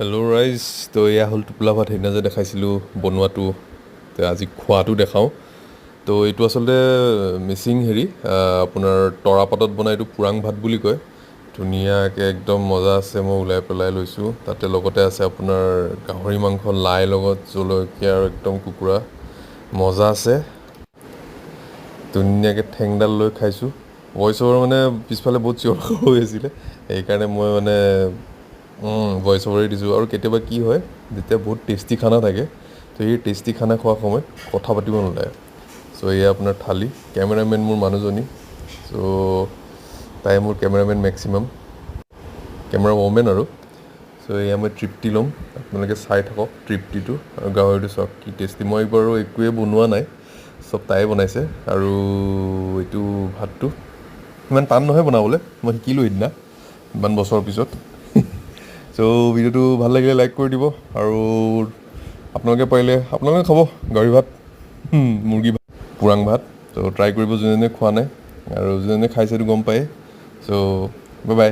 Hello' ৰাইজ, তো এয়া হ'ল টোপোলা ভাত সেইদিনা যে দেখাইছিলোঁ বনোৱাটো, তো আজি খোৱাটো দেখাওঁ। তো এইটো আচলতে মিচিং আপোনাৰ তৰাপাতত বনাই এইটো পুৰাং ভাত বুলি কয়। ধুনীয়াকৈ একদম মজা আছে, মই ওলাই পেলাই লৈছোঁ। তাতে লগতে আছে আপোনাৰ গাহৰি মাংস, লাই লগত জলকীয়া আৰু একদম কুকুৰা মজা আছে। ধুনীয়াকৈ ঠেংডাল লৈ খাইছোঁ। ভইচ অভাৰ মানে পিছফালে বহুত চিঞৰ হৈ আছিলে, সেইকাৰণে মই মানে ভইচ অভাৰেই দিছোঁ। আৰু কেতিয়াবা কি হয়, যেতিয়া বহুত টেষ্টি খানা থাকে, তো সেই টেষ্টি খানা খোৱাৰ সময়ত কথা পাতিব নোলায়। চ' এয়া আপোনাৰ থালি, কেমেৰামেন মোৰ মানুহজনী। চ' তাই মোৰ কেমেৰামেন মেক্সিমাম, কেমেৰা ওমেন আৰু। চ' এয়া মই তৃপ্তি ল'ম, আপোনালোকে চাই থাকক তৃপ্তিটো। আৰু গাহৰিটো চাওক কি টেষ্টি। মই বাৰু একোৱেই বনোৱা নাই, চব তাই বনাইছে। আৰু এইটো ভাতটো ইমান টান নহয় বনাবলৈ, মই শিকিলোঁ সেইদিনা ইমান বছৰৰ পিছত। চ' ভিডিঅ'টো ভাল লাগিলে লাইক কৰি দিব। আৰু আপোনালোকে পাৰিলে আপোনালোকে খাব গাহৰি ভাত, মুৰ্গী ভাত, পুৰাং ভাত। চ' ট্ৰাই কৰিব যোনে যোনে খোৱা নাই, আৰু যোনে যোনে খাইছে সেইটো গম পায়েই। চ' বাই বাই।